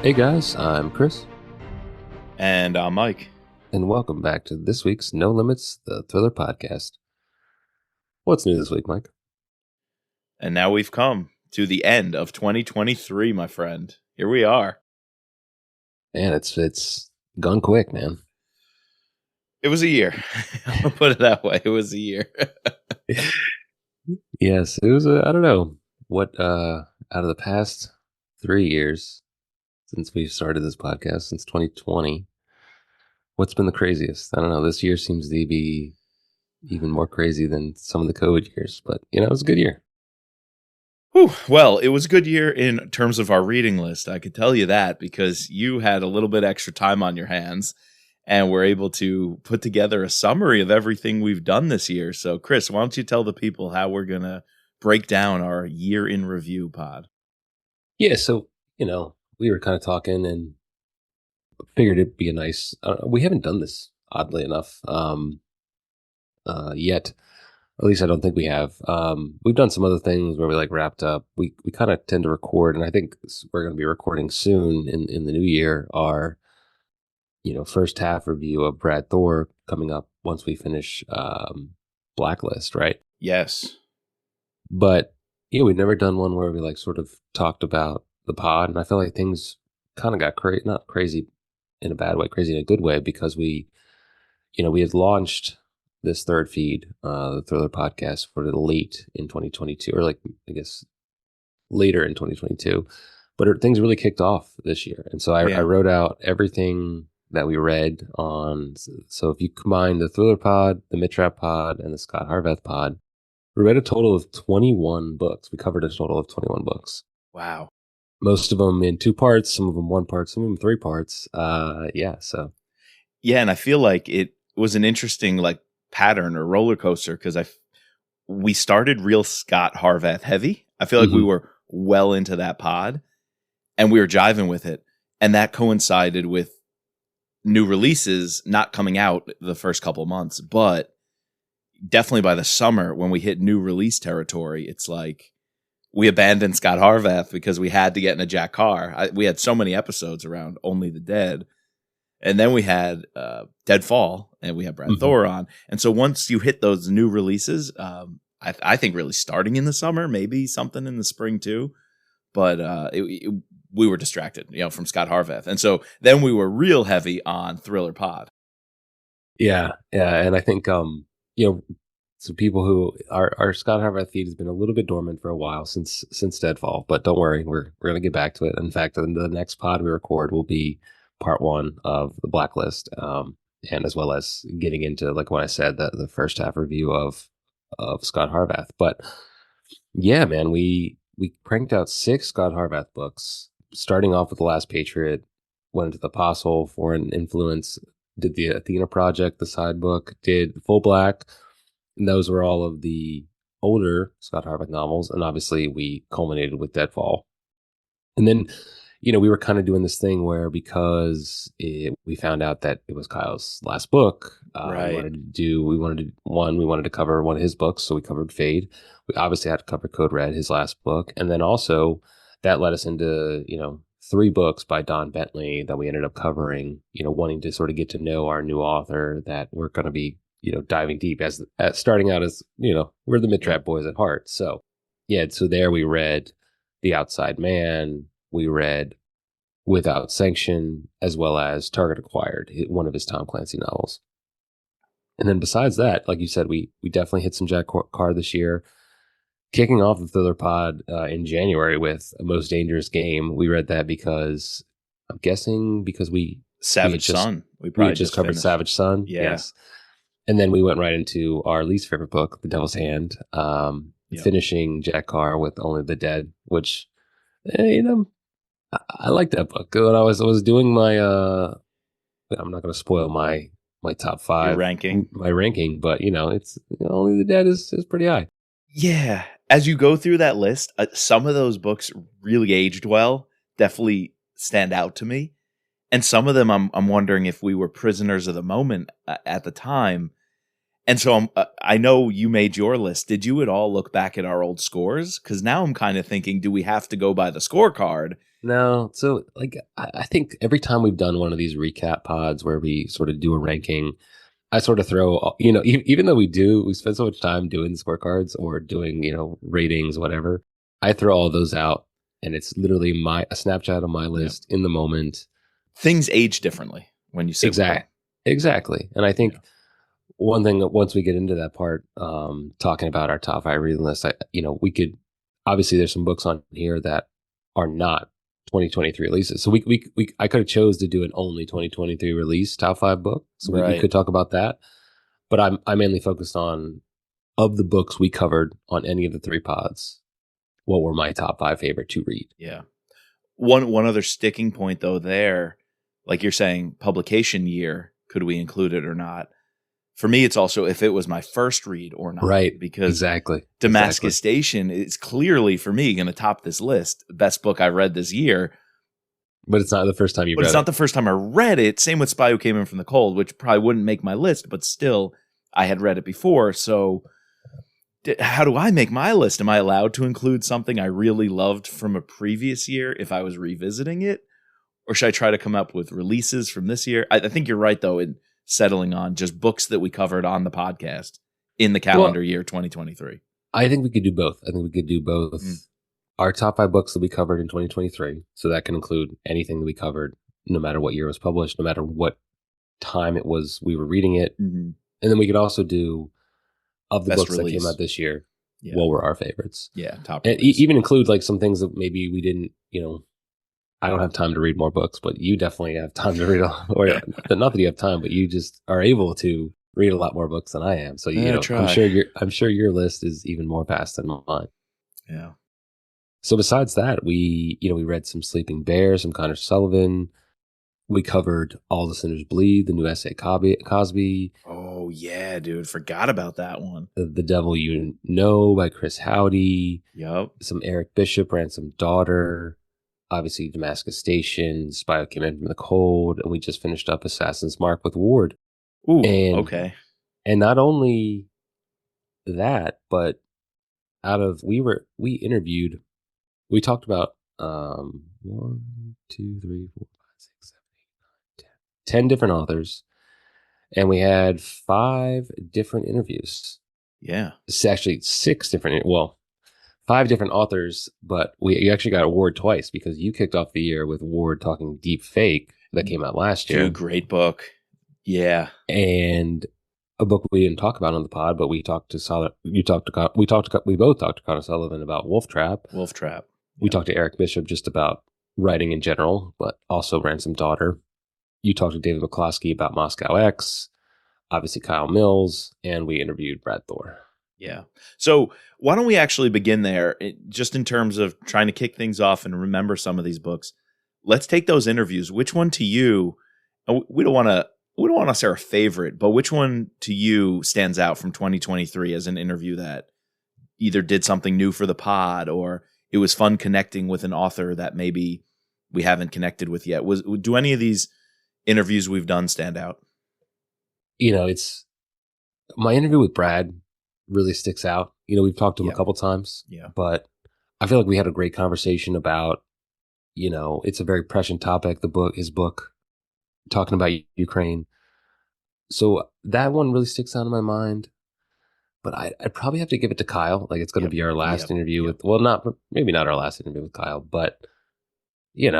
Hey guys, I'm Chris, And Mike. and welcome back to this week's No Limits, the Thriller Podcast. What's new this week, Mike? And now we've come to the end of 2023, my friend. Here we are. Man, it's gone quick, man. It was a year. I'll put it that way. It was a year. Yes, it was. I don't know what. Out of the past 3 years since we started this podcast, since 2020, what's been the craziest? I don't know. This year seems to be even more crazy than some of the COVID years, but it was a good year. Whew. Well, it was a good year in terms of our reading list. I could tell you that because you had a little bit extra time on your hands and were able to put together a summary of everything we've done this year. So, Chris, why don't you tell the people how we're going to break down our year in review pod? Yeah, so we were kind of talking and figured it'd be a nice. We haven't done this oddly enough yet. At least I don't think we have. We've done some other things where we wrapped up. We kind of tend to record, and I think we're going to be recording soon in the new year. Our first half review of Brad Thor coming up once we finish Blacklist, right? Yes. But yeah, we've never done one where we sort of talked about the pod, and I feel like things kind of got not crazy in a bad way, crazy in a good way, because we had launched this third feed, the Thriller Podcast, for late in 2022, or I guess later in 2022. But things really kicked off this year, and so I wrote out everything that we read on. So if you combine the Thriller Pod, the Mitrap Pod, and the Scott Harvath Pod, we read a total of 21 books. We covered a total of 21 books. Wow. Most of them in 2 parts, some of them 1 part, some of them 3 parts. Yeah, and I feel like it was an interesting pattern or roller coaster because we started real Scott Harvath heavy. I feel like we were well into that pod and we were jiving with it, and that coincided with new releases not coming out the first couple months, but definitely by the summer when we hit new release territory, it's like we abandoned Scott Harvath because we had to get in a Jack Carr. We had so many episodes around Only the Dead. And then we had Deadfall, and we had Brad Thor on. And so once you hit those new releases, I think really starting in the summer, maybe something in the spring too. But we were distracted, from Scott Harvath. And so then we were real heavy on Thriller Pod. Yeah. And I think, so people who our Scott Harvath feed has been a little bit dormant for a while since Deadfall, but don't worry, we're going to get back to it. In fact, the next pod we record will be part 1 of the Blacklist, and as well as getting into, like what I said, the first half review of Scott Harvath. But yeah, man, we cranked out 6 Scott Harvath books, starting off with The Last Patriot, went into The Apostle, Foreign Influence, did the Athena Project, the side book, did Full Black, and those were all of the older Scott Harvath novels, and obviously we culminated with Deadfall. And then we were kind of doing this thing where, because we found out that it was Kyle's last book, Right. we wanted to cover one of his books, so we covered Fade. We obviously had to cover Code Red, his last book, and then also that led us into 3 books by Don Bentley that we ended up covering. Wanting to sort of get to know our new author that we're going to be diving deep as starting out as we're the Mitrap boys at heart. So yeah, so there we read The Outside Man. We read Without Sanction, as well as Target Acquired, one of his Tom Clancy novels. And then besides that, like you said, we definitely hit some Jack Carr this year. Kicking off the Thriller Pod in January with A Most Dangerous Game. We read that because, I'm guessing, because Savage Son. We just covered finished. Savage Son. Yeah. Yes. And then we went right into our least favorite book, The Devil's Hand, finishing Jack Carr with Only the Dead, which, I like that book. When I was doing my, I'm not going to spoil my top 5 Your ranking, my ranking, but it's Only the Dead is pretty high. Yeah, as you go through that list, some of those books really aged well. Definitely stand out to me, and some of them I'm wondering if we were prisoners of the moment at the time. And so I know you made your list. Did you at all look back at our old scores? Because now I'm kind of thinking, do we have to go by the scorecard No, so like I think every time we've done one of these recap pods where we sort of do a ranking, I sort of throw, even though we spend so much time doing scorecards or doing, ratings, whatever, I throw all those out and it's literally a snapshot of my Yep. list in the moment. Things age differently when you sit with them. Exactly. And I think Yeah. one thing that once we get into that part, talking about our top 5 reading list, we could, obviously there's some books on here that are not 2023 releases. So I could have chose to do an only 2023 release top 5 book. So we Right. could talk about that. But I'm mainly focused on, of the books we covered on any of the 3 pods, what were my top 5 favorite to read. Yeah. One other sticking point though there, like you're saying, publication year, could we include it or not? For me, it's also if it was my first read or not. Right. Because Exactly. Damascus Station is clearly, for me, going to top this list. Best book I read this year. But it's not the first time you read it. But it's not the first time I read it. Same with Spy Who Came In From the Cold, which probably wouldn't make my list, but still, I had read it before. So how do I make my list? Am I allowed to include something I really loved from a previous year if I was revisiting it? Or should I try to come up with releases from this year? I think you're right, though, in settling on just books that we covered on the podcast in the calendar year 2023. I think we could do both. I think we could do both. Our top 5 books that we covered in 2023. So that can include anything that we covered, no matter what year it was published, no matter what time it was we were reading it. Mm-hmm. And then we could also do, of the Best books release that came out this year, Yeah. what were our favorites? Yeah, top And release. even include like some things that maybe we didn't, I don't have time to read more books, but you definitely have time to read, or not that you have time, but you just are able to read a lot more books than I am. So I'm sure your list is even more vast than mine. Yeah. So besides that, we read some Sleeping Bear, some Connor Sullivan. We covered All the Sinners Bleed, the new S.A. Cosby. Oh yeah, dude, forgot about that one. The Devil You Know by Chris Howdy. Yep. Some Eric Bishop, Ransom Daughter. Obviously, Damascus Station, Spy Who Came In From the Cold, and we just finished up Assassin's Mark with Ward. Ooh, okay. And not only that, but we talked about 1, 2, 3, 4, 5, 6, 7, 8, 9, 10 different authors, and we had 5 different interviews. Yeah, It's actually 5 different authors, but you actually got Ward twice because you kicked off the year with Ward talking Deep Fake that came out last year. Dude, great book. Yeah, and a book we didn't talk about on the pod, but we both talked to Connor Sullivan about Wolf Trap. We talked to Eric Bishop just about writing in general, but also Ransom Daughter. You talked to David McCloskey about Moscow X, obviously Kyle Mills, and we interviewed Brad Thor. Yeah. So why don't we actually begin there, just in terms of trying to kick things off and remember some of these books. Let's take those interviews. Which one to you? We don't want to say our favorite, but which one to you stands out from 2023 as an interview that either did something new for the pod or it was fun connecting with an author that maybe we haven't connected with yet? Do any of these interviews we've done stand out? It's my interview with Brad really sticks out. We've talked to him a couple times, but I feel like we had a great conversation about, it's a very prescient topic, his book, talking about Ukraine. So that one really sticks out in my mind. But I'd probably have to give it to Kyle. Like, it's going to be our last interview with, maybe not our last interview with Kyle, but, you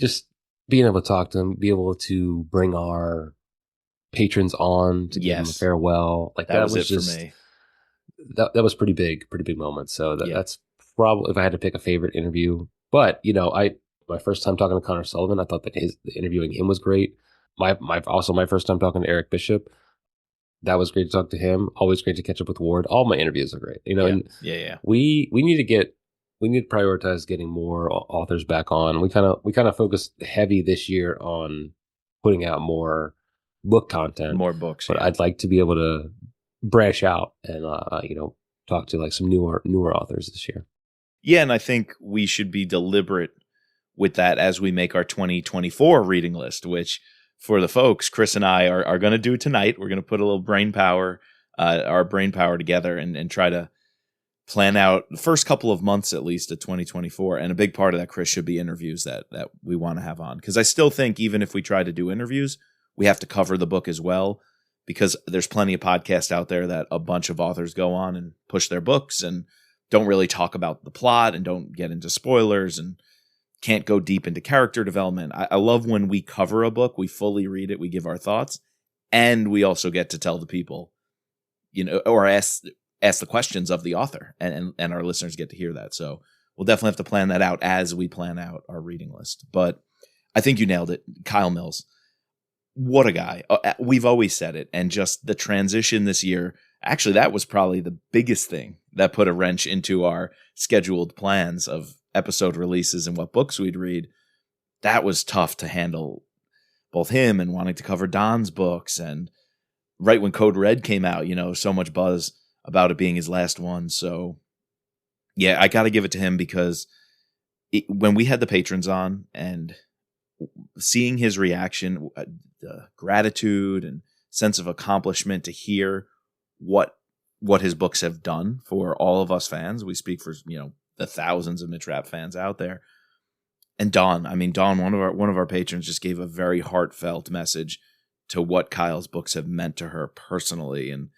just being able to talk to him, be able to bring our patrons on to give them a farewell. Like, that was just, for me. That was pretty big moment. So that's probably, if I had to pick a favorite interview. But, my first time talking to Connor Sullivan, I thought that interviewing him was great. My first time talking to Eric Bishop, that was great to talk to him. Always great to catch up with Ward. All my interviews are great. And we need to prioritize getting more authors back on. We kind of focused heavy this year on putting out more book content, more books. But I'd like to be able to branch out and talk to like some newer authors this year. Yeah, and I think we should be deliberate with that as we make our 2024 reading list, which for the folks, Chris and I are going to do tonight. We're going to put a little our brain power together and try to plan out the first couple of months at least of 2024. And a big part of that, Chris, should be interviews that we want to have on. Because I still think even if we try to do interviews, we have to cover the book as well, because there's plenty of podcasts out there that a bunch of authors go on and push their books and don't really talk about the plot and don't get into spoilers and can't go deep into character development. I love when we cover a book, we fully read it, we give our thoughts, and we also get to tell the people, or ask the questions of the author, and our listeners get to hear that. So we'll definitely have to plan that out as we plan out our reading list. But I think you nailed it. Kyle Mills, what a guy. We've always said it. And just the transition this year, actually, that was probably the biggest thing that put a wrench into our scheduled plans of episode releases and what books we'd read. That was tough to handle, both him and wanting to cover Don's books. And right when Code Red came out, so much buzz about it being his last one. So yeah, I got to give it to him, because when we had the patrons on and seeing his reaction, the gratitude and sense of accomplishment to hear what his books have done for all of us fans. We speak for, the thousands of Mitch Rapp fans out there. And Dawn, one of our patrons, just gave a very heartfelt message to what Kyle's books have meant to her personally, and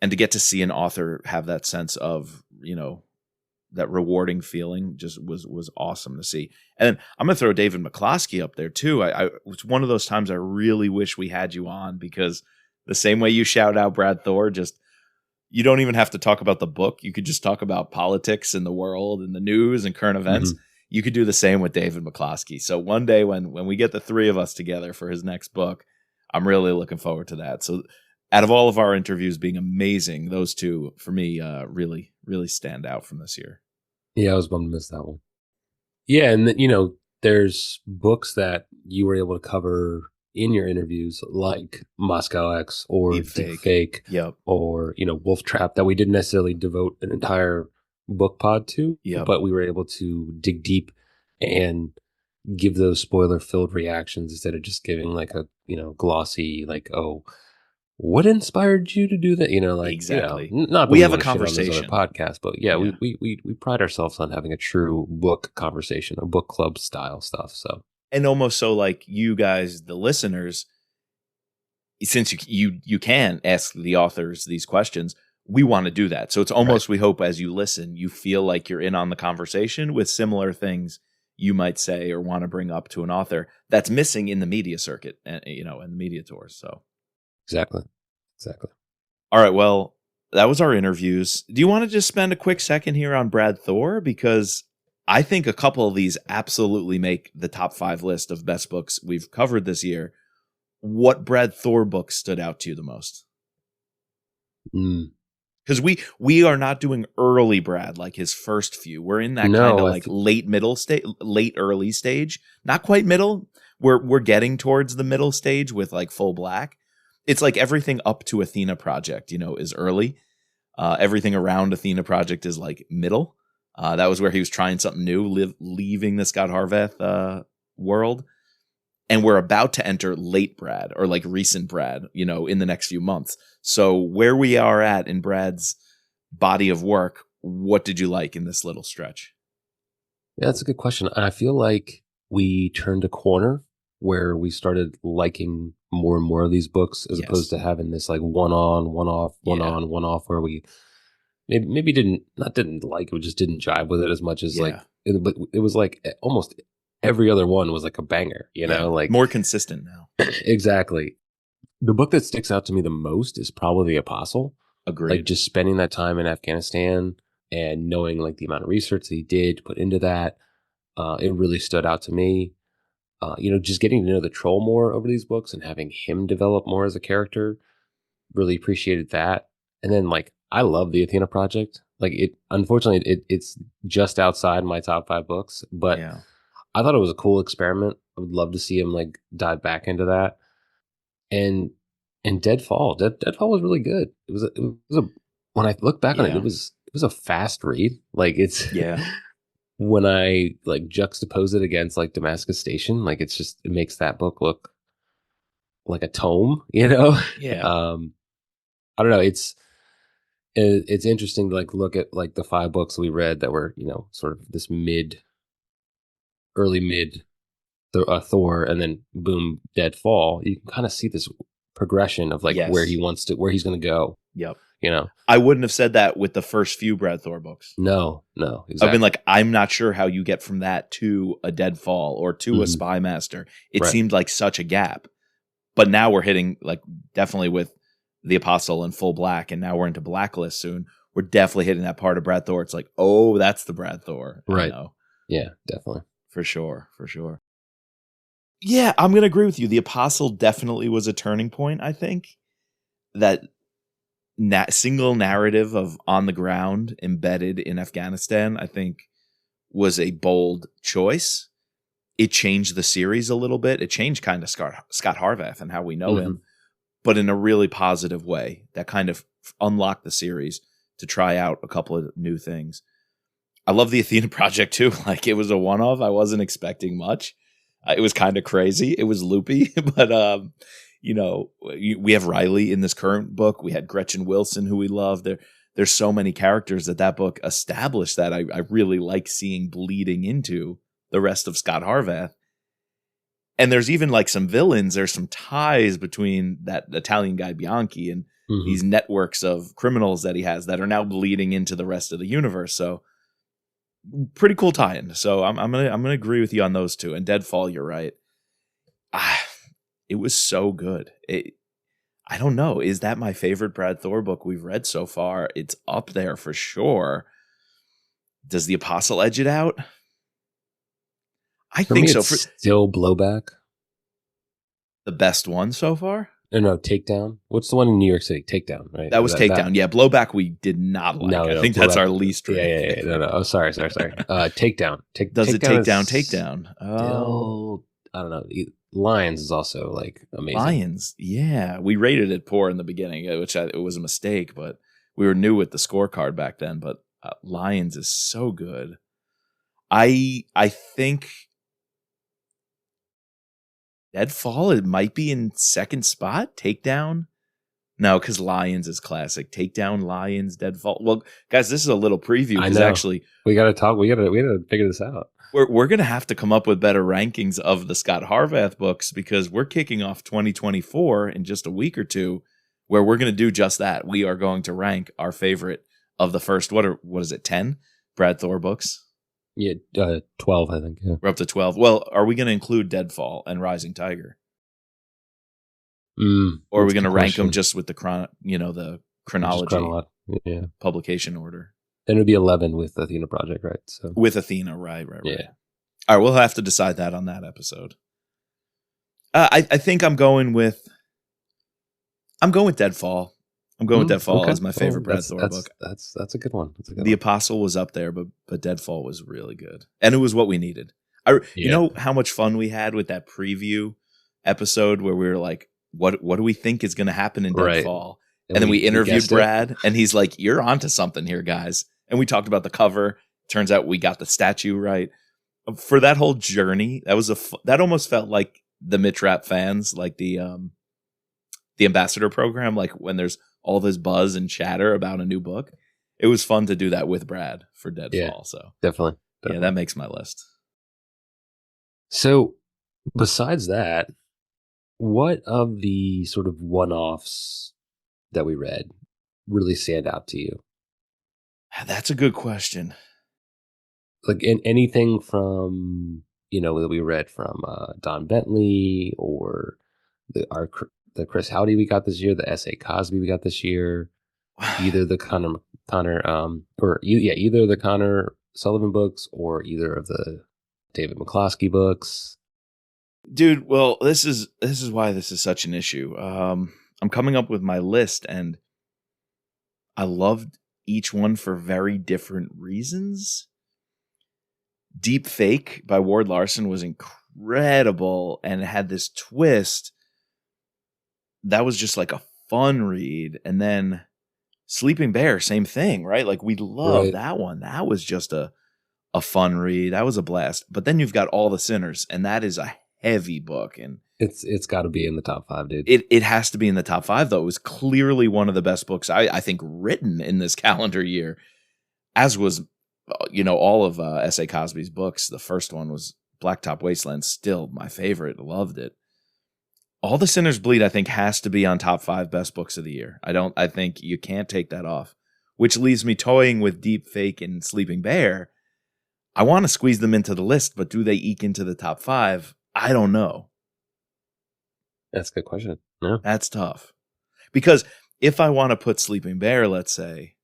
to get to see an author have that sense of, that rewarding feeling just was awesome to see. And I'm going to throw David McCloskey up there too. It's one of those times I really wish we had you on, because the same way you shout out Brad Thor, just, you don't even have to talk about the book. You could just talk about politics and the world and the news and current events. Mm-hmm. You could do the same with David McCloskey. So one day when we get the three of us together for his next book, I'm really looking forward to that. So out of all of our interviews being amazing, those two for me really, really stand out from this year. Yeah, I was bummed to miss that one. Yeah, and there's books that you were able to cover in your interviews, like Moscow X or Deepfake, yep, or Wolf Trap, that we didn't necessarily devote an entire book pod to, yep, but we were able to dig deep and give those spoiler-filled reactions instead of just giving like a glossy, like, oh, what inspired you to do that? Exactly. Not we have a conversation podcast, but yeah. We pride ourselves on having a true book conversation, a book club style stuff. So, and almost so like you guys, the listeners, since you can ask the authors these questions, we want to do that. So it's almost, right, we hope as you listen, you feel like you're in on the conversation with similar things you might say or want to bring up to an author that's missing in the media circuit, and and the media tours. So. Exactly. All right. Well, that was our interviews. Do you want to just spend a quick second here on Brad Thor? Because I think a couple of these absolutely make the top 5 list of best books we've covered this year. What Brad Thor book stood out to you the most? Because we are not doing early Brad, like his first few. We're in that kind of like late early stage. Not quite middle. We're getting towards the middle stage with like Full Black. It's like everything up to Athena Project, is early. Everything around Athena Project is like middle. That was where he was trying something new, leaving the Scott Harvath world. And we're about to enter late Brad, or like recent Brad, in the next few months. So where we are at in Brad's body of work, what did you like in this little stretch? Yeah, that's a good question. I feel like we turned a corner where we started liking more and more of these books, as opposed to having this like one on, one off, one on, one off, where we maybe didn't like it, just didn't jive with it as much as but it was like almost every other one was like a banger, like more consistent now. Exactly. The book that sticks out to me the most is probably The Apostle. Agreed. Like just spending that time in Afghanistan and knowing like the amount of research that he did put into that, it really stood out to me. Just getting to know the Troll more over these books and having him develop more as a character, really appreciated that. And then like, I love the Athena Project. Like unfortunately it's just outside my top 5 books, but I thought it was a cool experiment. I would love to see him like dive back into that. And Deadfall was really good. It was a when I look back on it was a fast read. Like it's when I like juxtapose it against like Damascus Station, like it makes that book look like a tome, Yeah. I don't know. it's interesting to like look at like the 5 books we read that were, sort of this early mid Thor, and then boom, Deadfall. You can kind of see this progression of like where Yes. where he's going to go. Yep. You know, I wouldn't have said that with the first few Brad Thor books. no, I've been like, I'm not sure how you get from that to a Deadfall or to a Mhm. Spy Master. It Right. seemed like such a gap. But now we're hitting, like, definitely with the Apostle and Full Black, and now we're into Blacklist soon. We're definitely hitting that part of Brad Thor. It's like, oh, that's the Brad Thor. Right. You know? Yeah, definitely. For sure. Yeah, I'm going to agree with you. The Apostle definitely was a turning point, I think. That single narrative of on the ground embedded in Afghanistan, I think, was a bold choice. It changed the series a little bit. It changed kind of Scott Harvath and how we know him, but in a really positive way that kind of unlocked the series to try out a couple of new things. I love the Athena project too. Like, it was a one-off. I wasn't expecting much. It was kind of crazy. It was loopy, but we have Riley in this current book. We had Gretchen Wilson, who we love. There's so many characters that book established that I really like seeing bleeding into the rest of Scott Harvath. And there's even like some villains. There's some ties between that Italian guy Bianchi and these networks of criminals that he has that are now bleeding into the rest of the universe. So pretty cool tie-in. So I'm gonna agree with you on those two. And Deadfall, you're right. It was so good. I don't know. Is that my favorite Brad Thor book we've read so far? It's up there for sure. Does the Apostle edge it out? I think so. For still Blowback, the best one so far. No, Takedown. What's the one in New York City? Takedown, right? That was Takedown. Yeah, Blowback we did not like. No, I think that's our least rated. Yeah. No. Oh, sorry. Takedown. Does it Takedown? Oh, I don't know. Lions is also like amazing. Lions, yeah. We rated it poor in the beginning, which it was a mistake, but we were new with the scorecard back then. But Lions is so good. I think Deadfall, it might be in second spot. Takedown, no, because Lions is classic. Takedown, Lions, Deadfall. Well, guys, this is a little preview because actually we got to talk. We got to figure this out. We're going to have to come up with better rankings of the Scott Harvath books because we're kicking off 2024 in just a week or two, where we're going to do just that. We are going to rank our favorite of the first, what is it, 10 Brad Thor books? Yeah, 12, I think. Yeah. We're up to 12. Well, are we going to include Deadfall and Rising Tiger? Or are we going to rank them just with the chronology, publication order? Then it would be 11 with Athena Project, right? So with Athena, right. Yeah. All right, we'll have to decide that on that episode. I think I'm going with Deadfall. I'm going with Deadfall as my favorite Brad Thor book. That's a good one. The Apostle was up there, but Deadfall was really good, and it was what we needed. You know how much fun we had with that preview episode where we were like, "What do we think is going to happen in Deadfall?" And then we interviewed Brad, and he's like, "You're onto something here, guys." And we talked about the cover. Turns out we got the statue right. For that whole journey, that almost felt like the Mitrap fans, like the ambassador program, like when there's all this buzz and chatter about a new book. It was fun to do that with Brad for Deadfall. So definitely. Yeah, that makes my list. So besides that, what of the sort of one-offs that we read really stand out to you? That's a good question. Like anything from, that we read from Don Bentley or the Chris Howdy we got this year, the S.A. Cosby we got this year, either the Connor either the Connor Sullivan books or either of the David McCloskey books. Dude, well, this is why this is such an issue. I'm coming up with my list, and I loved each one for very different reasons. Deep Fake by Ward Larson was incredible, and it had this twist that was just like a fun read. And then Sleeping Bear, same thing, right? Like, we loved that one. That was just a fun read. That was a blast. But then you've got All the Sinners, and that is a heavy book, and It's got to be in the top 5, dude. It has to be in the top 5, though. It was clearly one of the best books I think written in this calendar year, as was all of S.A. Cosby's books. The first one was Blacktop Wasteland, still my favorite. Loved it. All the Sinners Bleed, I think, has to be on top 5 best books of the year. I think you can't take that off, which leaves me toying with Deep Fake and Sleeping Bear. I want to squeeze them into the list, but do they eke into the top 5? I don't know. That's a good question. No. That's tough. Because if I want to put Sleeping Bear, let's say,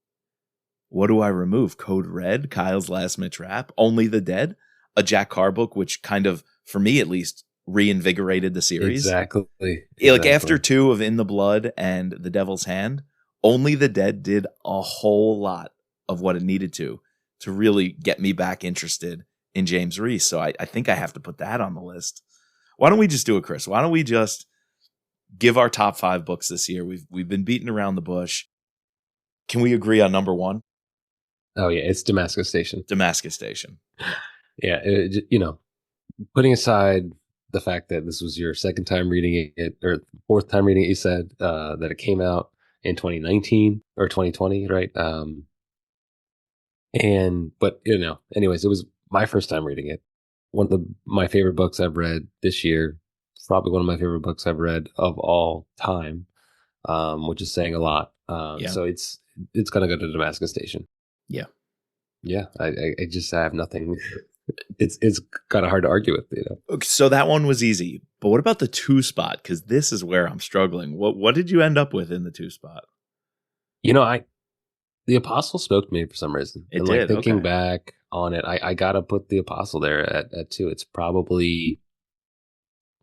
what do I remove? Code Red, Kyle's Last Mitch Rap, Only the Dead, a Jack Carr book, which kind of, for me at least, reinvigorated the series. Exactly. Like after 2 of In the Blood and The Devil's Hand, Only the Dead did a whole lot of what it needed to really get me back interested in James Reese. So I think I have to put that on the list. Why don't we just do it, Chris? Why don't we just give our top 5 books this year? We've been beating around the bush. Can we agree on number 1? Oh yeah, it's Damascus Station. Damascus Station. Yeah, putting aside the fact that this was your second time reading it, or fourth time reading it, you said that it came out in 2019 or 2020, right? But anyways, it was my first time reading it. One of my favorite books I've read this year. Probably one of my favorite books I've read of all time, which is saying a lot. So it's gonna go to Damascus Station. Yeah. I have nothing. It's kind of hard to argue with, Okay, so that one was easy, but what about the 2 spot? Because this is where I'm struggling. What did you end up with in the 2 spot? The Apostle spoke to me for some reason. It did. Thinking back on it, I gotta put the Apostle there at 2. It's probably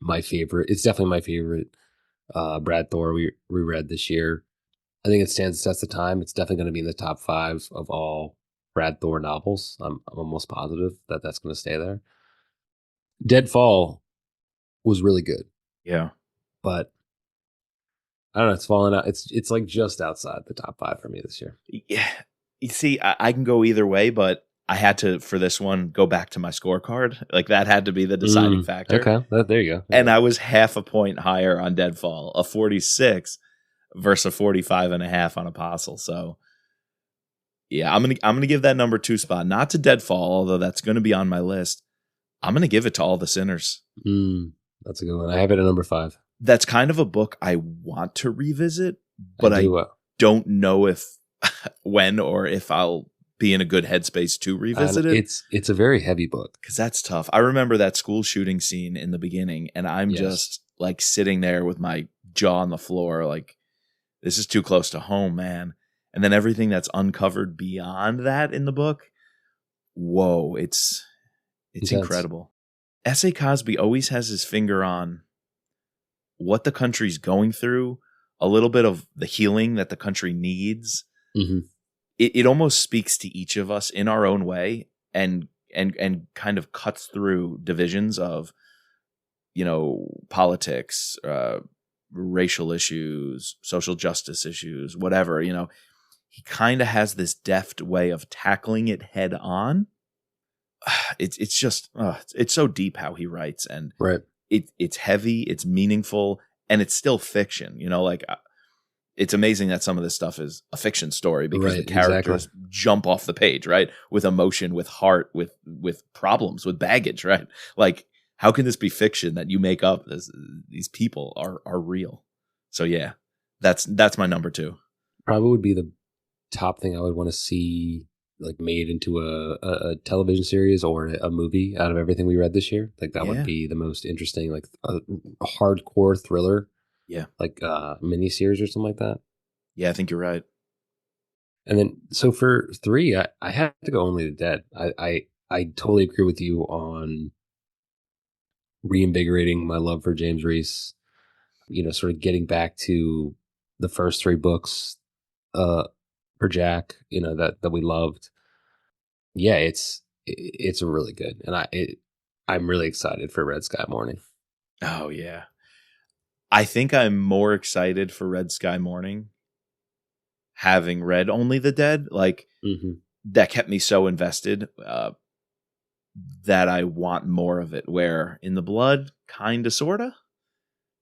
my favorite. It's definitely my favorite Brad Thor we reread this year. I think it stands the test of time. It's definitely going to be in the top 5 of all Brad Thor novels. I'm almost positive that that's going to stay there. Deadfall was really good. Yeah. But I don't know, it's fallen out. It's like just outside the top 5 for me this year. Yeah. You see, I can go either way, but I had to, for this one, go back to my scorecard. Like that had to be the deciding factor. Okay, there you go. And I was half a point higher on Deadfall, a 46 versus a 45.5 on Apostle. So yeah, I'm gonna give that number 2 spot, not to Deadfall, although that's gonna be on my list. I'm gonna give it to All the Sinners. That's a good one. I have it at number 5. That's kind of a book I want to revisit, but I don't know if when or if I'll be in a good headspace to revisit it. It's a very heavy book. Because that's tough. I remember that school shooting scene in the beginning, and I'm just like sitting there with my jaw on the floor, like, this is too close to home, man. And then everything that's uncovered beyond that in the book, whoa, it's incredible. S.A. Cosby always has his finger on what the country's going through, a little bit of the healing that the country needs. Mm-hmm. It almost speaks to each of us in our own way, and kind of cuts through divisions of, politics, racial issues, social justice issues, whatever. He kind of has this deft way of tackling it head on. It's just it's so deep how he writes, and right. It's heavy, it's meaningful, and it's still fiction. It's amazing that some of this stuff is a fiction story because the characters jump off the page, right? With emotion, with heart, with problems, with baggage, right? Like, how can this be fiction that you make up? These people are real. So yeah, that's my number 2. Probably would be the top thing I would want to see, like, made into a television series or a movie out of everything we read this year. Like that would be the most interesting, like a hardcore thriller. Yeah. Like mini series or something like that. Yeah, I think you're right. And then so for 3, I had to go Only the Dead. I totally agree with you on reinvigorating my love for James Reese. Sort of getting back to the first 3 books for Jack, that we loved. Yeah, it's really good, and I'm really excited for Red Sky Morning. Oh yeah, I think I'm more excited for Red Sky Morning having read Only the Dead. Like that kept me so invested that I want more of it. Where In the Blood, kinda, sorta.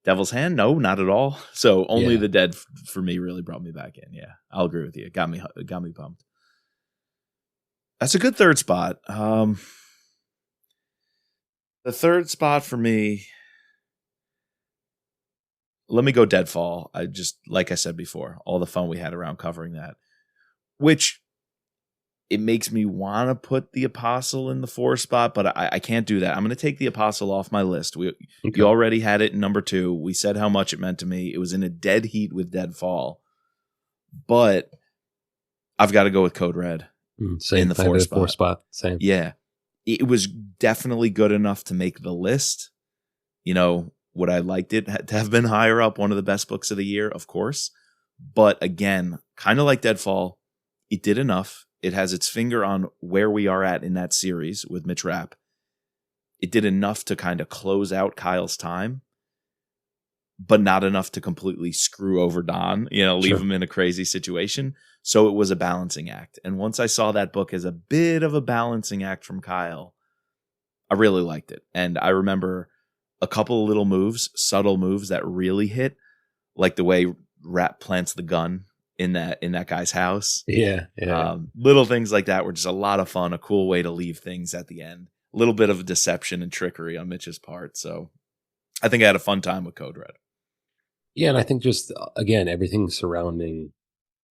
Devil's Hand? No, not at all. So only Yeah. the Dead for me really brought me back in. Yeah, I'll agree with you. It got me pumped. That's a good third spot. The third spot for me, let me go Deadfall. I just, like I said before, all the fun we had around covering that, which it makes me want to put the Apostle in the 4 spot, but I can't do that. I'm going to take the Apostle off my list. Okay. You already had it in number 2. We said how much it meant to me. It was in a dead heat with Deadfall, but I've got to go with Code Red in the 4 spot. Same. Yeah. It was definitely good enough to make the list. You know, would I liked it to have been higher up? One of the best books of the year, of course. But again, kind of like Deadfall, it did enough. It has its finger on where we are at in that series with Mitch Rapp. It did enough to kind of close out Kyle's time, but not enough to completely screw over Don, leave him in a crazy situation. So it was a balancing act. And once I saw that book as a bit of a balancing act from Kyle, I really liked it. And I remember a couple of little moves, subtle moves that really hit, like the way Rapp plants the gun in that guy's house. Yeah. Little things like that were just a lot of fun, a cool way to leave things at the end. A little bit of deception and trickery on Mitch's part. So I think I had a fun time with Code Red. Yeah, and I think just, again, everything surrounding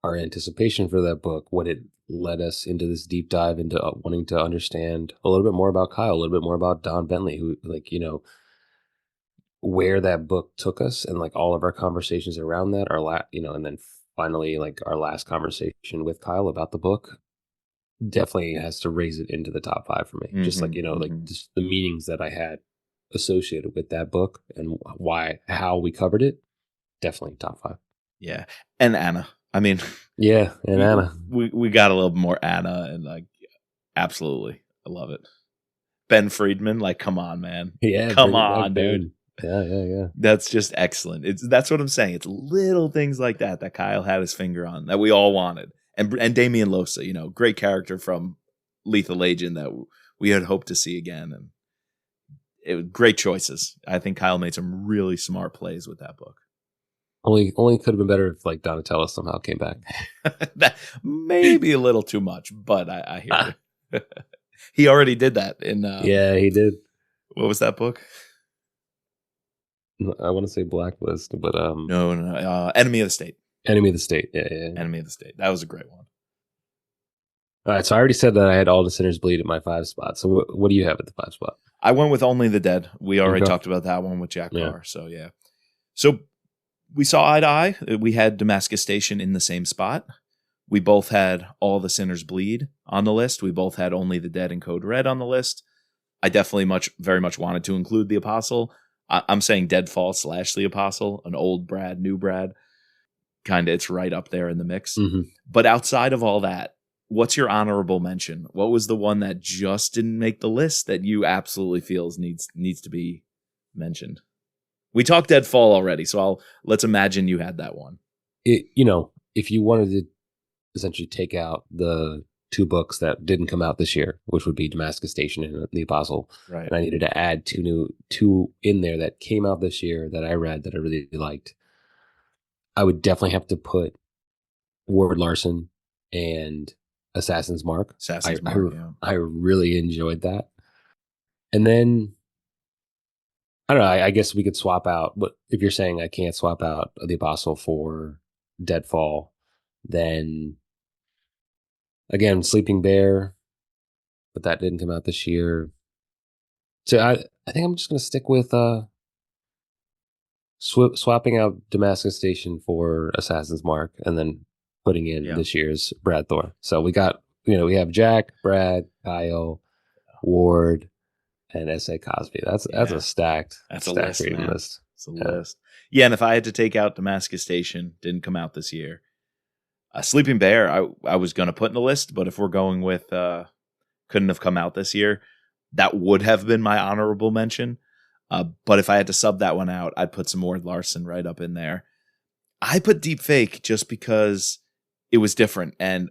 our anticipation for that book, what it led us into this deep dive into wanting to understand a little bit more about Kyle, a little bit more about Don Bentley, who, where that book took us, and like all of our conversations around that, and then finally like our last conversation with Kyle about the book definitely has to raise it into the top 5 for me. Mm-hmm, just like, like just the meanings that I had associated with that book and how we covered it, definitely top 5. Yeah. And Anna. I mean, yeah, and Anna. We got a little more Anna, and like, absolutely, I love it. Ben Friedman, like, come on, man. Yeah, come on, dude. Yeah. That's just excellent. That's what I'm saying. It's little things like that Kyle had his finger on that we all wanted. And Damian Losa, great character from Lethal Agent that we had hoped to see again. And it was great choices. I think Kyle made some really smart plays with that book. Only could have been better if like Donatello somehow came back. That maybe a little too much, but I hear you. He already did that in. Yeah, he did. What was that book? I want to say Blacklist, but no, Enemy of the State. Enemy of the State. Yeah. Enemy of the State. That was a great one. All right, so I already said that I had All the Sinners Bleed at my 5 spot. So what do you have at the 5 spot? I went with Only the Dead. We already talked about that one with Jack Carr. So yeah. So we saw eye to eye. We had Damascus Station in the same spot. We both had All the Sinners Bleed on the list. We both had Only the Dead and Code Red on the list. I definitely very much wanted to include the Apostle. I'm saying Deadfall / the Apostle, an old Brad, new Brad. Kind of, it's right up there in the mix. Mm-hmm. But outside of all that, what's your honorable mention? What was the one that just didn't make the list that you absolutely feels needs to be mentioned? We talked Deadfall already, so let's imagine you had that one. If you wanted to essentially take out the 2 books that didn't come out this year, which would be Damascus Station and The Apostle, right? And I needed to add two in there that came out this year that I read that I really liked. I would definitely have to put Ward Larson and Assassin's Mark. I really enjoyed that. And then I don't know. I guess we could swap out. But if you're saying I can't swap out The Apostle for Deadfall, then again, Sleeping Bear, but that didn't come out this year. So I think I'm just going to stick with swapping out Damascus Station for Assassin's Mark, and then putting in this year's Brad Thor. So we got, we have Jack, Brad, Kyle, Ward, and S.A. Cosby. That's a stacked list. It's a list. Yeah, and if I had to take out Damascus Station, didn't come out this year. Sleeping Bear, I was going to put in the list, but if we're going with couldn't have come out this year, that would have been my honorable mention. But if I had to sub that one out, I'd put some Ward Larson right up in there. I put Deep Fake just because it was different, and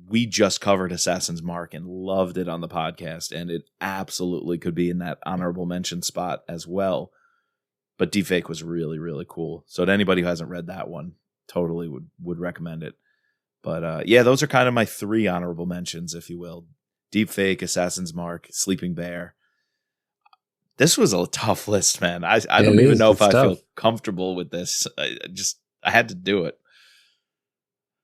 we just covered Assassin's Mark and loved it on the podcast, and it absolutely could be in that honorable mention spot as well. But Deepfake was really, really cool. So to anybody who hasn't read that one, totally would recommend it. But yeah, those are kind of my 3 honorable mentions, if you will. Deepfake, Assassin's Mark, Sleeping Bear. This was a tough list, man. I don't even know if I feel comfortable with this. I had to do it.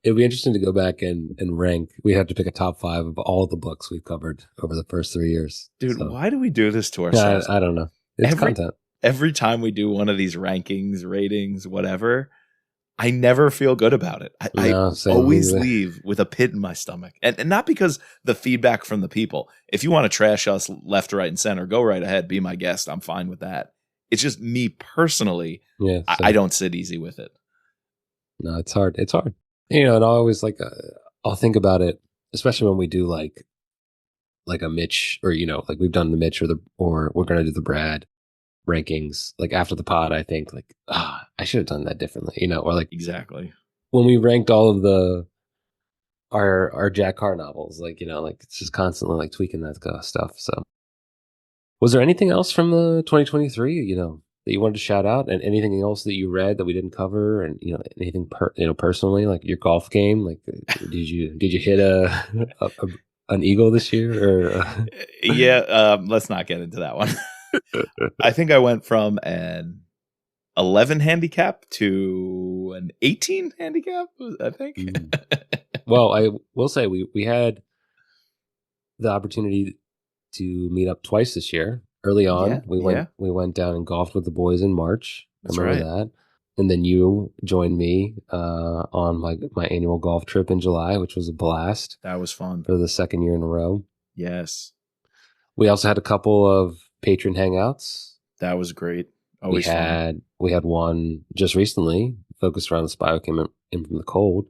It'd be interesting to go back and rank. We have to pick a top 5 of all the books we've covered over the first 3 years. Dude, why do we do this to ourselves? I don't know. It's content. Every time we do one of these rankings, ratings, whatever, I never feel good about it. I always leave with a pit in my stomach. And not because the feedback from the people. If you want to trash us left, right, and center, go right ahead. Be my guest. I'm fine with that. It's just me personally. Yeah, I don't sit easy with it. No, it's hard. It's hard. And I always I'll think about it, especially when we do like a Mitch, or like we've done the Mitch or we're gonna do the Brad rankings. Like after the pod, I think I should have done that differently, or like exactly when we ranked all of our Jack Carr novels, it's just constantly like tweaking that stuff. So, was there anything else from the 2023, that you wanted to shout out, and anything else that you read that we didn't cover, and anything personally, like your golf game, like did you hit an eagle this year, or yeah, let's not get into that one. I think I went from an 11 handicap to an 18 handicap, I think. Well, I will say we had the opportunity to meet up twice this year. Early on, we went down and golfed with the boys in March. I remember that. And then you joined me on my annual golf trip in July, which was a blast. That was fun. For the second year in a row. Yes. We also had a couple of patron hangouts. That was great. Always fun. We had one just recently focused around the Spy Came In From the Cold.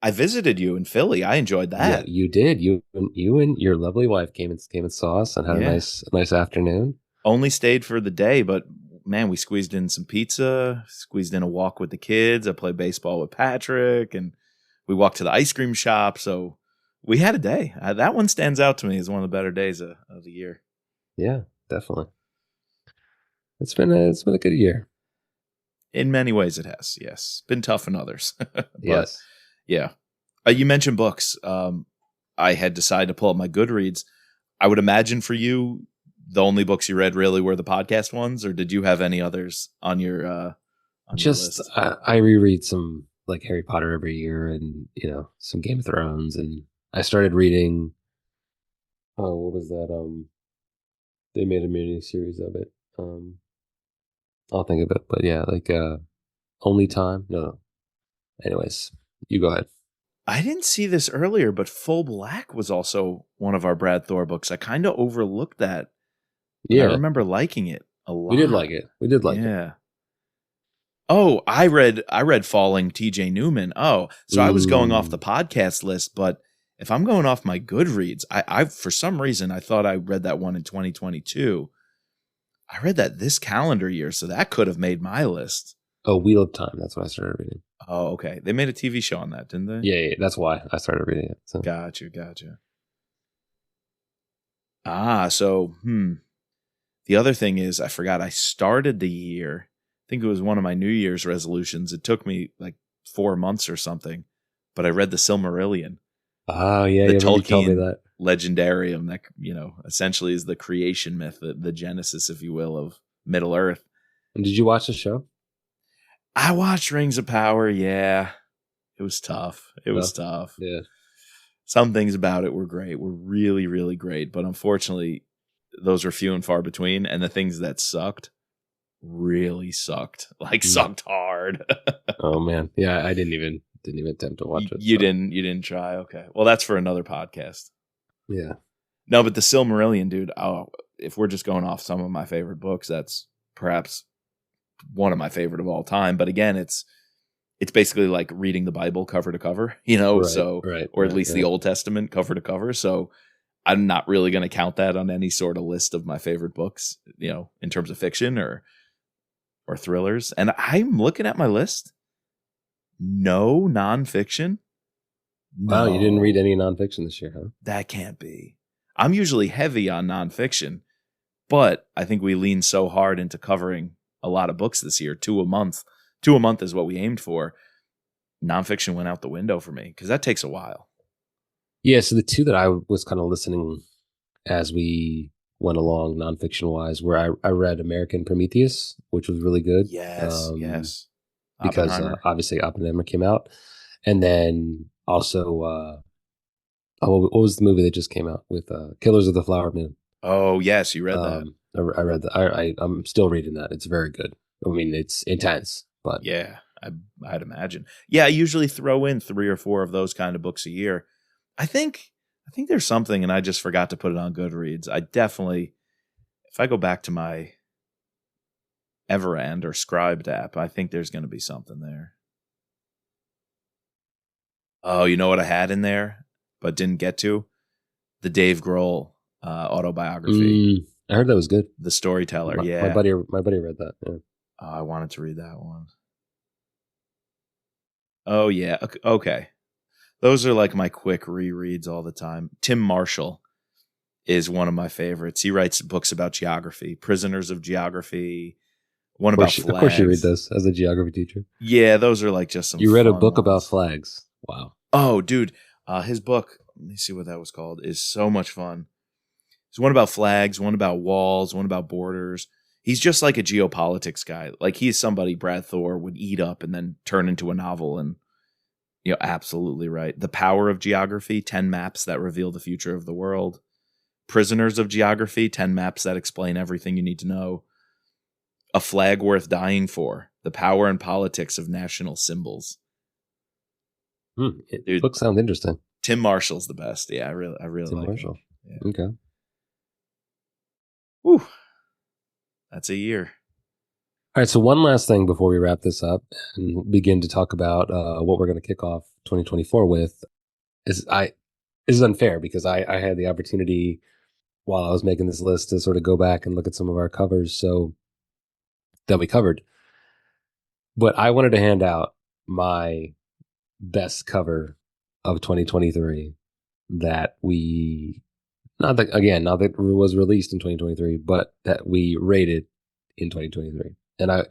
I visited you in Philly. I enjoyed that. Yeah, you did. You and your lovely wife came and saw us and had a nice afternoon. Only stayed for the day, but man, we squeezed in some pizza, squeezed in a walk with the kids. I played baseball with Patrick, and we walked to the ice cream shop. So we had a day. That one stands out to me as one of the better days of the year. Yeah, definitely. It's been a good year. In many ways, it has. Yes, been tough in others. But, yes. Yeah. You mentioned books. I had decided to pull up my Goodreads. I would imagine for you, the only books you read really were the podcast ones, or did you have any others on your on your list? I reread some like Harry Potter every year, and some Game of Thrones, and I started reading. Oh, what was that? They made a mini series of it. I'll think of it, but yeah, like Only Time. No. Anyways, you go ahead. I didn't see this earlier, but Full Black was also one of our Brad Thor books. I kind of overlooked that. Yeah. I remember liking it a lot. We did like it. Yeah. Oh, I read Falling TJ Newman. Oh, so I was going off the podcast list, but if I'm going off my Goodreads, I for some reason I thought I read that one in 2022. I read that this calendar year, so that could have made my list. Oh, Wheel of Time. That's what I started reading. Oh, okay. They made a TV show on that, didn't they? Yeah, that's why I started reading it. So. Gotcha. So, the other thing is, I forgot I started the year. I think it was one of my New Year's resolutions. It took me like 4 months or something, but I read the Silmarillion. Oh, yeah. The Tolkien told me that. Legendarium that, essentially is the creation myth, the genesis, if you will, of Middle Earth. And did you watch the show? I watched Rings of Power. Yeah, it was tough. It was tough. Yeah. Some things about it were great, were really, really great. But unfortunately, those were few and far between. And the things that sucked really sucked. Sucked hard. Oh, man. Yeah, I didn't even attempt to watch it. You didn't try? Okay. Well, that's for another podcast. Yeah. No, but the Silmarillion, dude, if we're just going off some of my favorite books, that's perhaps one of my favorite of all time. But again, it's basically like reading the Bible cover to cover, or at least the Old Testament cover to cover. So I'm not really going to count that on any sort of list of my favorite books, in terms of fiction or thrillers. And I'm looking at my list. No nonfiction. Wow, you didn't read any nonfiction this year, huh? That can't be. I'm usually heavy on nonfiction, but I think we lean so hard into covering a lot of books this year, 2 a month. 2 a month is what we aimed for. Nonfiction went out the window for me because that takes a while. Yeah, so the two that I was kind of listening as we went along nonfiction wise, where I read American Prometheus, which was really good. Yes. Because obviously Oppenheimer came out. And then also, what was the movie that just came out with Killers of the Flower Moon? Oh, yes, you read that. I read that. I'm still reading that. It's very good. I mean, it's intense, but yeah, I'd imagine. Yeah, I usually throw in 3 or 4 of those kind of books a year. I think there's something, and I just forgot to put it on Goodreads. I definitely, if I go back to my Everend or Scribed app, I think there's going to be something there. Oh, you know what I had in there, but didn't get to? The Dave Grohl autobiography. I heard that was good. The Storyteller. My buddy read that. Yeah. I wanted to read that one. Oh yeah. Okay. Those are like my quick rereads all the time. Tim Marshall is one of my favorites. He writes books about geography, Prisoners of Geography, one about flags. Of course you read this as a geography teacher. Yeah, those are like just some You read a book ones. about flags. Wow. Oh, dude. His book, let me see what that was called, is so much fun. There's one about flags, one about walls, one about borders. He's just like a geopolitics guy. Like he's somebody Brad Thor would eat up and then turn into a novel. And absolutely right. The Power of Geography, 10 maps that reveal the future of the world. Prisoners of Geography, 10 maps that explain everything you need to know. A Flag Worth Dying For, The Power and Politics of National Symbols. Dude, book sounds interesting. Tim Marshall's the best. Yeah, I really Tim like Marshall. Him. Yeah. Okay. Whew. That's a year. All right, so one last thing before we wrap this up and begin to talk about what we're going to kick off 2024 with is this is unfair because I had the opportunity while I was making this list to sort of go back and look at some of our covers so that we covered. But I wanted to hand out my best cover of 2023 that we not that it was released in 2023, but that we rated in 2023. And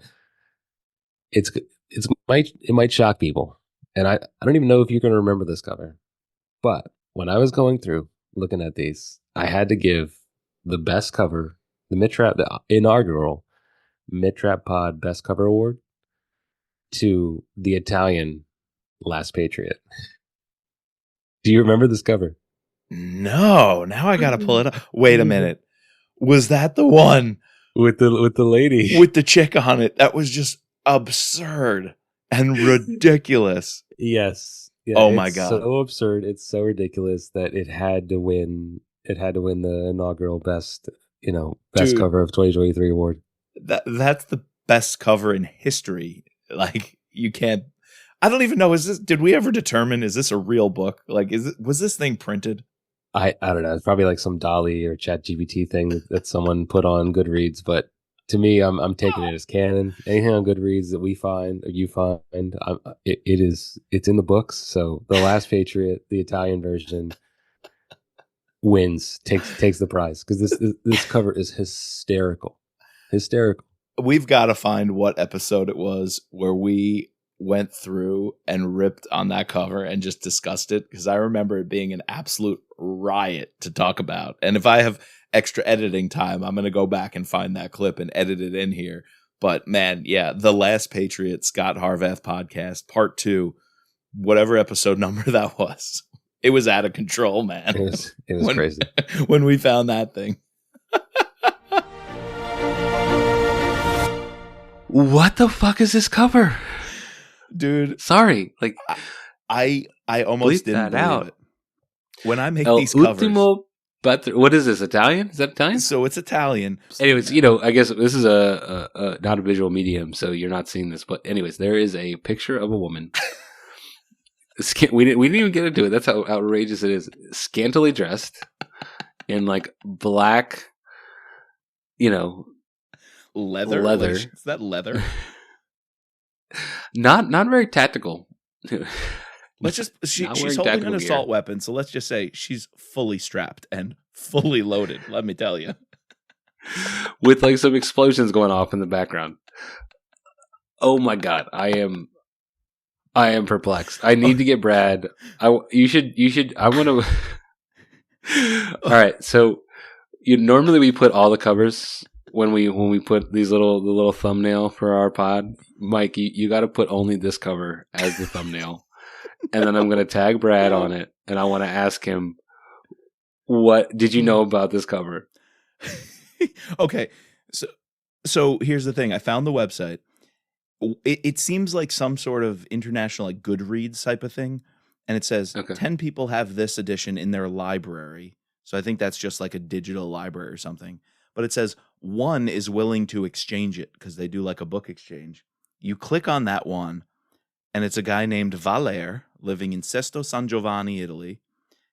it might shock people. And I don't even know if you're going to remember this cover. But when I was going through looking at these, I had to give the best cover, the inaugural Mid-Trap Pod Best Cover Award to the Italian Last Patriot. Do you remember this cover? No. Now I got to pull it up. Wait a minute. Was that the one with the lady with the chick on it? That was just absurd and ridiculous. Yes. Yeah, oh my God. So absurd. It's so ridiculous that it had to win the inaugural best Dude, cover of 2023 award. That's the best cover in history. Like you can't. I don't even know. Did we ever determine? Is this a real book? Like, was this thing printed? I don't know. It's probably like some DALL-E or ChatGPT thing that someone put on Goodreads. But to me, I'm taking it as canon. Anything on Goodreads that we find or you find, it's in the books. So the Last Patriot, the Italian version, wins, takes the prize because this cover is hysterical. We've got to find what episode it was where we went through and ripped on that cover and just discussed it, because I remember it being an absolute riot to talk about. And if I have extra editing time, I'm going to go back and find that clip and edit it in here. But man, yeah, The Last Patriot, Scott Harvath podcast, part 2, whatever episode number that was. It was out of control, man. It was crazy. When we found that thing. What the fuck is this cover? Dude, sorry. Like I almost didn't believe out. It. When I make these covers. What is this? Italian? Is that Italian? So it's Italian. Anyways, I guess this is a not a visual medium, so you're not seeing this. But anyways, there is a picture of a woman. We didn't even get into it. That's how outrageous it is. Scantily dressed in like black, leather. Leather. Like, is that leather? Not very tactical. Let's just she's holding an assault weapon, so let's just say she's fully strapped and fully loaded, let me tell you. With like some explosions going off in the background. Oh my god, I am perplexed. I need to get Brad. You should. I want to. All right, so normally we put all the covers when we put the little thumbnail for our pod. Mike, you got to put only this cover as the thumbnail, and then I'm gonna tag Brad on it, and I want to ask him, what did you know about this cover? Okay, so here's the thing. I found the website. It seems like some sort of international like Goodreads type of thing, and it says 10 people have this edition in their library. So I think that's just like a digital library or something. But it says one is willing to exchange it because they do like a book exchange. You click on that one, and it's a guy named Valer living in Sesto San Giovanni, Italy.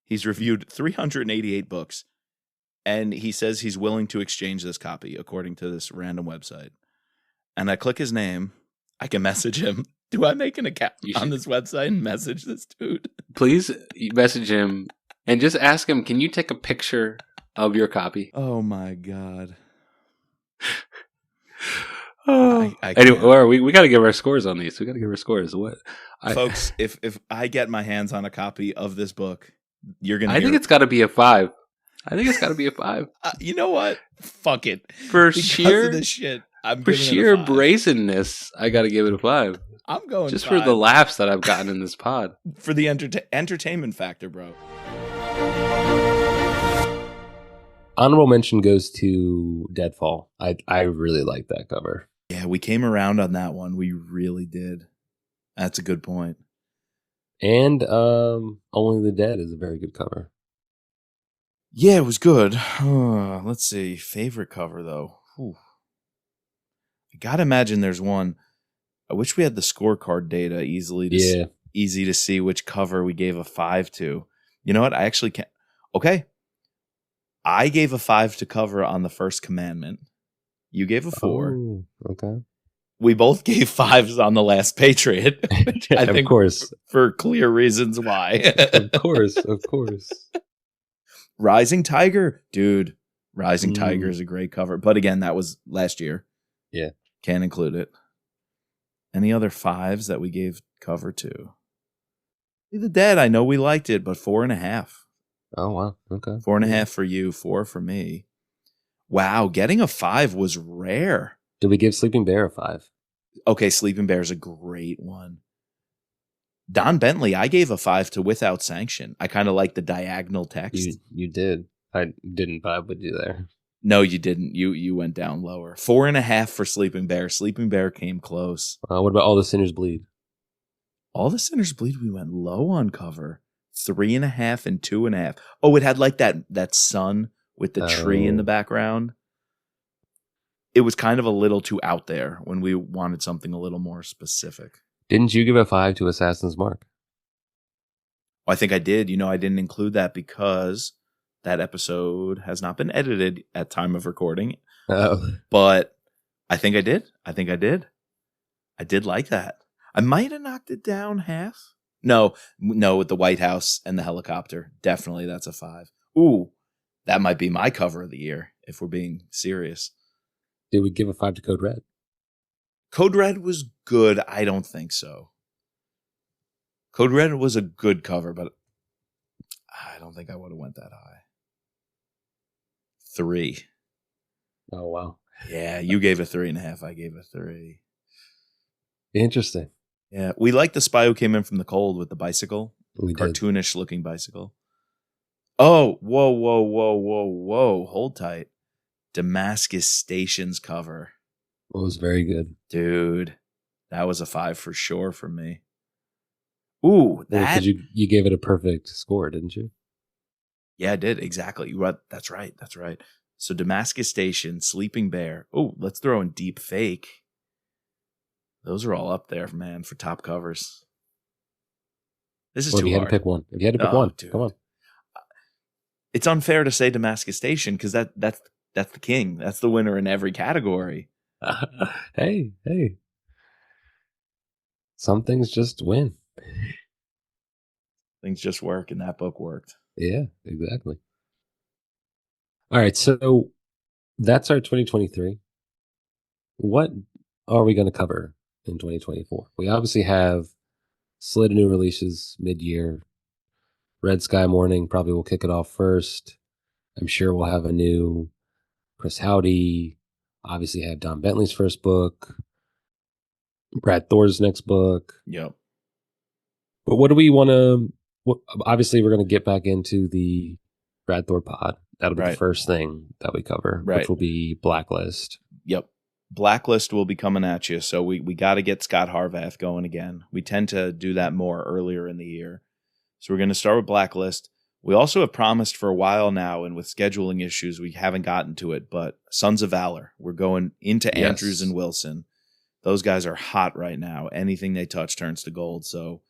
He's reviewed 388 books, and he says he's willing to exchange this copy according to this random website. And I click his name. I can message him. Do I make an account on this website and message this dude? Please message him and just ask him, can you take a picture of your copy? Oh my god. Anyway, we got to give our scores on these. We got to give our scores. Folks, if I get my hands on a copy of this book, you're gonna. I think it's got to be a 5. I think it's got to be a 5. You know what? Fuck it. For because sheer of this shit, for sheer brazenness, I got to give it a 5. I'm going just 5. for the laughs that I've gotten in this pod. For the entertainment factor, bro. Honorable mention goes to Deadfall. I really like that cover. Yeah, we came around on that one. We really did. That's a good point. And Only the Dead is a very good cover. Yeah, it was good. Let's see. Favorite cover, though. Whew. I gotta imagine there's one. I wish we had the scorecard data easy to see which cover we gave a 5 to. You know what? I actually can't. Okay. I gave a 5 to cover on The First Commandment. You gave a 4. Oh, okay. We both gave 5s on The Last Patriot. I think, of course. For clear reasons why. Of course. Rising Tiger. Dude, Rising Tiger is a great cover. But again, that was last year. Yeah. Can't include it. Any other 5s that we gave cover to? The Dead, I know we liked it, but 4.5. Oh, wow. Okay. 4.5 for you, 4 for me. Wow, getting a 5 was rare. Did we give Sleeping Bear a 5? Okay, Sleeping Bear is a great one. Don Bentley, I gave a 5 to Without Sanction. I kind of like the diagonal text. You did. I didn't vibe with you there. No, you didn't. You went down lower. 4.5 for Sleeping Bear. Sleeping Bear came close. What about All the Sinners Bleed? All the Sinners Bleed, we went low on cover. 3.5 and 2.5. Oh, it had like that sun with the tree in the background. It was kind of a little too out there when we wanted something a little more specific. Didn't you give a 5 to Assassin's Mark? Well, I think I did. I didn't include that because that episode has not been edited at time of recording. Oh. But I think I did. I did like that. I might have knocked it down half. No, with the White House and the helicopter. Definitely that's a 5. Ooh, that might be my cover of the year if we're being serious. Did we give a 5 to Code Red? Code Red was good. I don't think so. Code Red was a good cover, but I don't think I would have went that high. 3. Oh, wow. Yeah, you gave a 3.5. I gave a 3. Interesting. Yeah, we liked The Spy Who Came In From the Cold with the bicycle. We cartoonish did. Looking bicycle. Oh, whoa. Hold tight. Damascus Station's cover. It was very good. Dude, that was a 5 for sure for me. Ooh, that... Because you gave it a perfect score, didn't you? Yeah, I did. Exactly. That's right. So Damascus Station, Sleeping Bear. Oh, let's throw in Deep Fake. Those are all up there, man, for top covers. This is too hard. If you had to pick one. Dude. Come on. It's unfair to say Damascus Station because that's the king. That's the winner in every category. Hey. Some things just win. Things just work, and that book worked. Yeah, exactly. All right, so that's our 2023. What are we going to cover in 2024? We obviously have slate of new releases mid-year. Red Sky Morning probably will kick it off first. I'm sure we'll have a new Chris Howdy. Obviously, have Don Bentley's first book, Brad Thor's next book. Yep. But what do we want to? Obviously, we're going to get back into the Brad Thor pod. That'll be the first thing that we cover, which will be Blacklist. Yep. Blacklist will be coming at you. So we got to get Scott Harvath going again. We tend to do that more earlier in the year. So we're going to start with Blacklist. We also have promised for a while now, and with scheduling issues, we haven't gotten to it, but Sons of Valor. We're going into Andrews and Wilson. Those guys are hot right now. Anything they touch turns to gold. So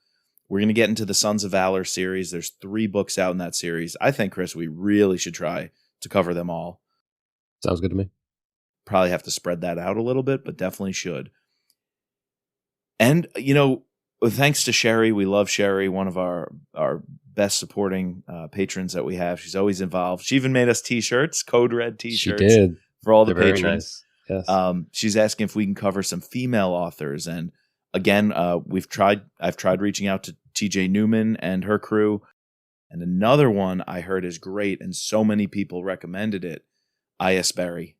we're going to get into the Sons of Valor series. There's 3 books out in that series. I think, Chris, we really should try to cover them all. Sounds good to me. Probably have to spread that out a little bit, but definitely should. And, thanks to Sherry, we love Sherry, one of our best supporting patrons that we have. She's always involved. She even made us T-shirts, Code Red T-shirts. She did. For all the patrons. Nice. Yes. She's asking if we can cover some female authors. And again, I've tried reaching out to TJ Newman and her crew. And another one I heard is great, and so many people recommended it, I.S. Berry.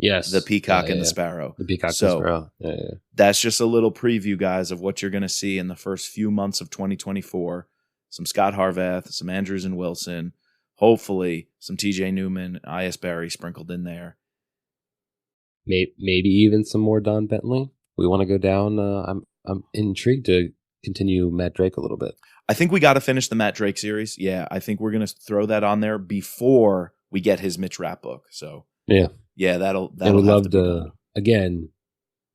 Yes. The Peacock and the Sparrow. The Peacock and the Sparrow. Yeah. That's just a little preview, guys, of what you're going to see in the first few months of 2024. Some Scott Harvath, some Andrews and Wilson, hopefully some TJ Newman, I.S. Berry sprinkled in there. Maybe even some more Don Bentley. We want to go down. I'm intrigued to continue Matt Drake a little bit. I think we got to finish the Matt Drake series. Yeah, I think we're going to throw that on there before we get his Mitch Rapp book. So yeah, that'll. And we love to. Again,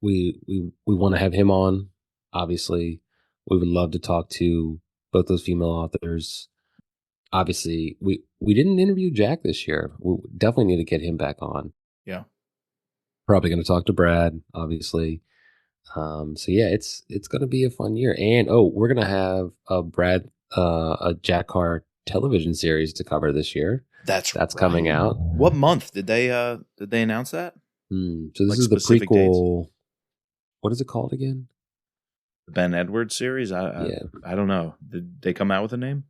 we want to have him on. Obviously, we would love to talk to both those female authors. Obviously, we didn't interview Jack this year. We definitely need to get him back on. Yeah. Probably going to talk to Brad, obviously. So yeah, it's going to be a fun year. And we're going to have a Jack Carr television series to cover this year. That's right. Coming out. What month did they announce that? So this is the prequel. Dates? What is it called again? The Ben Edwards series? I don't know. Did they come out with a name?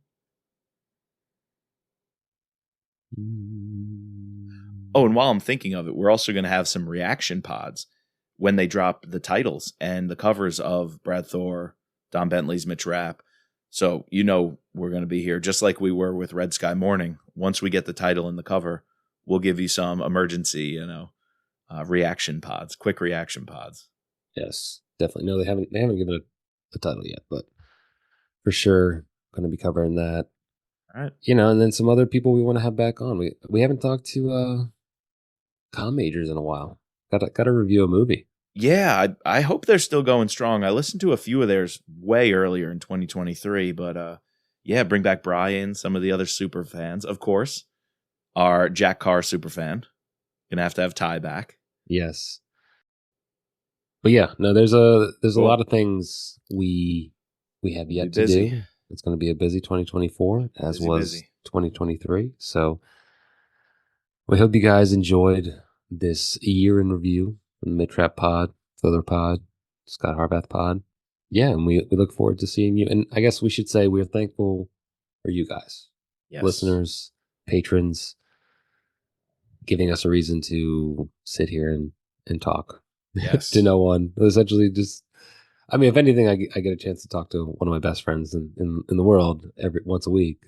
Oh, and while I'm thinking of it, we're also going to have some reaction pods when they drop the titles and the covers of Brad Thor, Don Bentley's Mitch Rapp. So, we're going to be here just like we were with Red Sky Morning. Once we get the title and the cover, we'll give you some emergency, reaction pods, quick reaction pods. Yes, definitely. No, they haven't given it a title yet, but for sure going to be covering that. All right. And then some other people we want to have back on. We haven't talked to comm majors in a while. Got to review a movie. Yeah, I hope they're still going strong. I listened to a few of theirs way earlier in 2023, but bring back Brian, some of the other super fans. Of course, our Jack Carr super fan. Gonna have to have Ty back. Yes. But yeah, no, there's a lot of things we have yet to do. It's going to be a busy 2024, as was 2023. So we hope you guys enjoyed this year in review from the Mitch Rapp pod, Filler pod, Scott Harvath pod. Yeah, and we look forward to seeing you. And I guess we should say we're thankful for you guys, listeners, patrons, giving us a reason to sit here and talk to no one. Essentially, just, if anything, I get a chance to talk to one of my best friends in the world once a week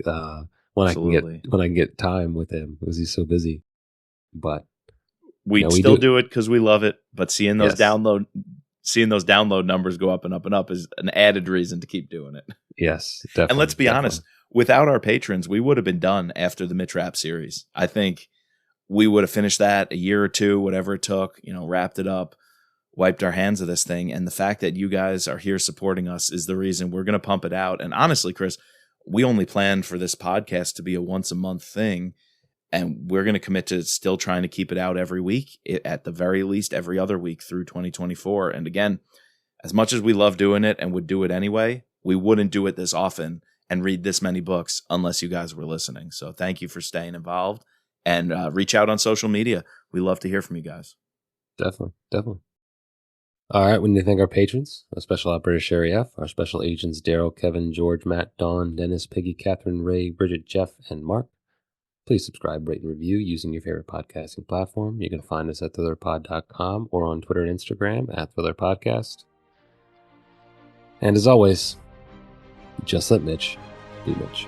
when I can get time with him because he's so busy. But we still do it because we love it. But seeing those download numbers go up and up and up is an added reason to keep doing it. Yes, definitely. And let's be honest, without our patrons, we would have been done after the Mitch Rapp series. I think we would have finished that a year or two, whatever it took, wrapped it up, wiped our hands of this thing. And the fact that you guys are here supporting us is the reason we're going to pump it out. And honestly, Chris, we only planned for this podcast to be a once a month thing. And we're going to commit to still trying to keep it out every week, at the very least every other week through 2024. And again, as much as we love doing it and would do it anyway, we wouldn't do it this often and read this many books unless you guys were listening. So thank you for staying involved, and reach out on social media. We love to hear from you guys. Definitely. All right, we need to thank our patrons, our special operator Sherry F, our special agents Daryl, Kevin, George, Matt, Dawn, Dennis, Peggy, Catherine, Ray, Bridget, Jeff, and Mark. Please subscribe, rate, and review using your favorite podcasting platform. You can find us at thrillerpod.com or on Twitter and Instagram at thrillerpodcast. And as always, just let Mitch be Mitch.